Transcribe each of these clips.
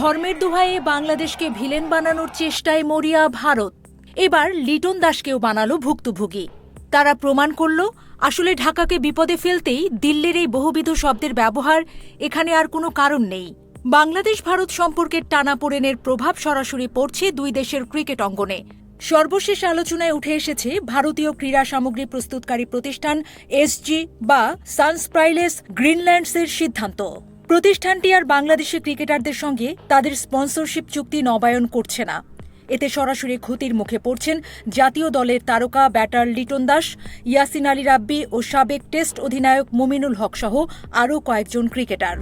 ধর্মের দোহায়ে বাংলাদেশকে ভিলেন বানানোর চেষ্টায় মরিয়া ভারত। এবার লিটন দাসকেও বানালো ভুক্তভোগী। তারা প্রমাণ করল আসলে ঢাকাকে বিপদে ফেলতেই দিল্লির এই বহুবিধ শব্দের ব্যবহার, এখানে আর কোনো কারণ নেই। বাংলাদেশ ভারত সম্পর্কের টানাপোড়েনের প্রভাব সরাসরি পড়ছে দুই দেশের ক্রিকেট অঙ্গনে। সর্বশেষ আলোচনায় উঠে এসেছে ভারতীয় ক্রীড়া সামগ্রী প্রস্তুতকারী প্রতিষ্ঠান এসজি বা সানস্প্রাইলেস গ্রিনল্যান্ডসের সিদ্ধান্ত। প্রতিষ্ঠানটি আর বাংলাদেশি ক্রিকেটারদের সঙ্গে তাদের স্পন্সরশিপ চুক্তি নবায়ন করছে না। এতে সরাসরি ক্ষতির মুখে পড়ছেন জাতীয় দলের তারকা ব্যাটার লিটন দাস, ইয়াসিন আলী রাব্বি ও সাবেক টেস্ট অধিনায়ক মুমিনুল হক সহ আরও কয়েকজন ক্রিকেটার।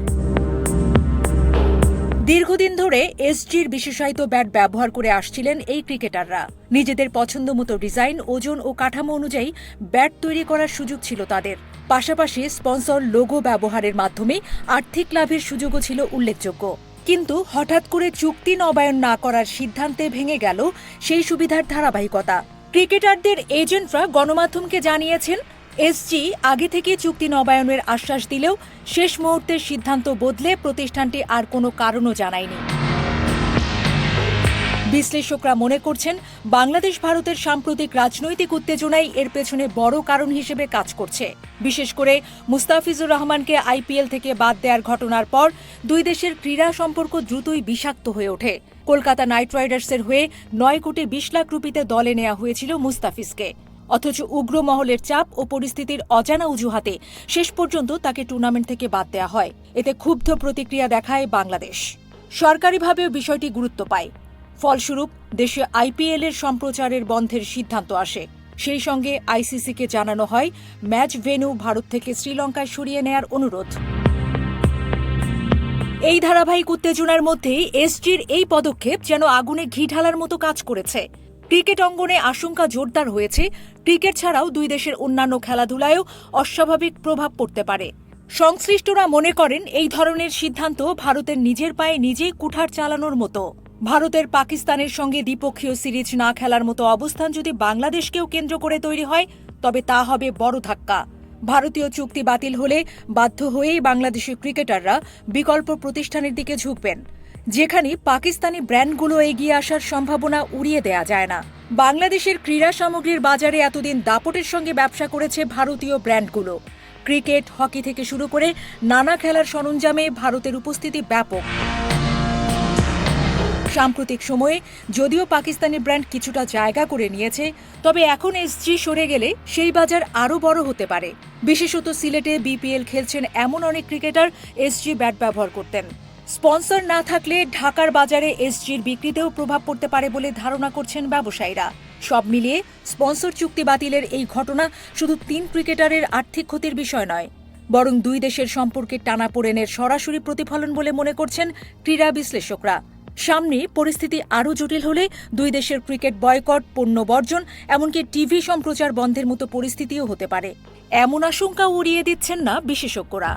দীর্ঘদিন ধরে এসজির বিশেষায়িত ব্যাট ব্যবহার করে আসছিলেন এই ক্রিকেটাররা। নিজেদের পছন্দমতো ডিজাইন, ওজন ও কাঠামো অনুযায়ী ব্যাট তৈরি করার সুযোগ ছিল তাদের। পাশাপাশি স্পন্সর লোগো ব্যবহারের মাধ্যমে আর্থিক লাভের সুযোগও ছিল উল্লেখযোগ্য। কিন্তু হঠাৎ করে চুক্তি নবায়ন না করার সিদ্ধান্তে ভেঙে গেল সেই সুবিধার ধারাবাহিকতা। ক্রিকেটারদের এজেন্টরা গণমাধ্যমকে জানিয়েছেন, এসজি আগে থেকে চুক্তি নবায়নের আশ্বাস দিলেও শেষ মুহূর্তের সিদ্ধান্ত বদলে প্রতিষ্ঠানটি আর কোনো কারণও জানায়নি। বিশ্লেষকরা মনে করছেন, বাংলাদেশ ভারতের সাম্প্রতিক রাজনৈতিক উত্তেজনাই এর পেছনে বড় কারণ হিসেবে কাজ করছে। বিশেষ করে মুস্তাফিজুর রহমানকে আইপিএল থেকে বাদ দেওয়ার ঘটনার পর দুই দেশের ক্রীড়া সম্পর্ক দ্রুতই বিষাক্ত হয়ে ওঠে। কলকাতা নাইট রাইডার্সের হয়ে 9 কোটি 20 লাখ রুপিতে দলে নেওয়া হয়েছিল মুস্তাফিজকে। অথচ উগ্র মহলের চাপ ও পরিস্থিতির অজানা অজুহাতে শেষ পর্যন্ত তাকে টুর্নামেন্ট থেকে বাদ দেওয়া হয়। এতে ক্ষুব্ধ প্রতিক্রিয়া দেখায় বাংলাদেশ। সরকারিভাবেও বিষয়টি গুরুত্ব পায়। ফলস্বরূপ দেশে আইপিএলের সম্প্রচারের বন্ধের সিদ্ধান্ত আসে। সেই সঙ্গে আইসিসিকে জানানো হয় ম্যাচ ভেন্যু ভারত থেকে শ্রীলঙ্কায় সরিয়ে নেয়ার অনুরোধ। এই ধারাবাহিক উত্তেজনার মধ্যেই এসজির এই পদক্ষেপ যেন আগুনে ঘি ঢালার মতো কাজ করেছে। ক্রিকেট অঙ্গনে আশঙ্কা জোরদার হয়েছে, ক্রিকেট ছাড়াও দুই দেশের অন্যান্য খেলাধুলায়ও অস্বাভাবিক প্রভাব পড়তে পারে। সংশ্লিষ্টরা মনে করেন, এই ধরনের সিদ্ধান্ত ভারতের নিজের পায়ে নিজেই কুঠার চালানোর মতো। ভারতের পাকিস্তানের সঙ্গে দ্বিপক্ষীয় সিরিজ না খেলার মতো অবস্থান যদি বাংলাদেশকেও কেন্দ্র করে তৈরি হয়, তবে তা হবে বড় ধাক্কা। ভারতীয় চুক্তি বাতিল হলে বাধ্য হয়েই বাংলাদেশি ক্রিকেটাররা বিকল্প প্রতিষ্ঠানের দিকে ঝুঁকবেন, যেখানে পাকিস্তানি ব্র্যান্ডগুলো এগিয়ে আসার সম্ভাবনা উড়িয়ে দেয়া যায় না। বাংলাদেশের ক্রীড়া সামগ্রীর বাজারে এতদিন দাপটের সঙ্গে ব্যবসা করেছে ভারতীয় ব্র্যান্ডগুলো। ক্রিকেট, হকি থেকে শুরু করে নানা খেলার সরঞ্জামে ভারতের উপস্থিতি ব্যাপক। সাম্প্রতিক সময়ে যদিও পাকিস্তানি ব্র্যান্ড কিছুটা জায়গা করে নিয়েছে, তবে এখন এসজি সরে গেলে সেই বাজার আরও বড় হতে পারে। বিশেষত সিলেটে বিপিএল খেলছেন এমন অনেক ক্রিকেটার এসজি ব্যাট ব্যবহার করতেন। স্পন্সর না থাকলে ঢাকার বাজারে এসজির বিক্রিতেও প্রভাব পড়তে পারে বলে ধারণা করছেন ব্যবসায়ীরা। সব মিলিয়ে স্পন্সর চুক্তি বাতিলের এই ঘটনা শুধু 3 ক্রিকেটারের আর্থিক ক্ষতির বিষয় নয়, বরং দুই দেশের সম্পর্কের টানাপোড়েনের সরাসরি প্রতিফলন বলে মনে করছেন ক্রীড়া বিশ্লেষকরা। সামনে পরিস্থিতি আরও জটিল হলে দুই দেশের ক্রিকেট বয়কট, পণ্য বর্জন, এমনকি টিভি সম্প্রচার বন্ধের মতো পরিস্থিতিও হতে পারে। এমন আশঙ্কা উড়িয়ে দিচ্ছেন না বিশেষজ্ঞরা।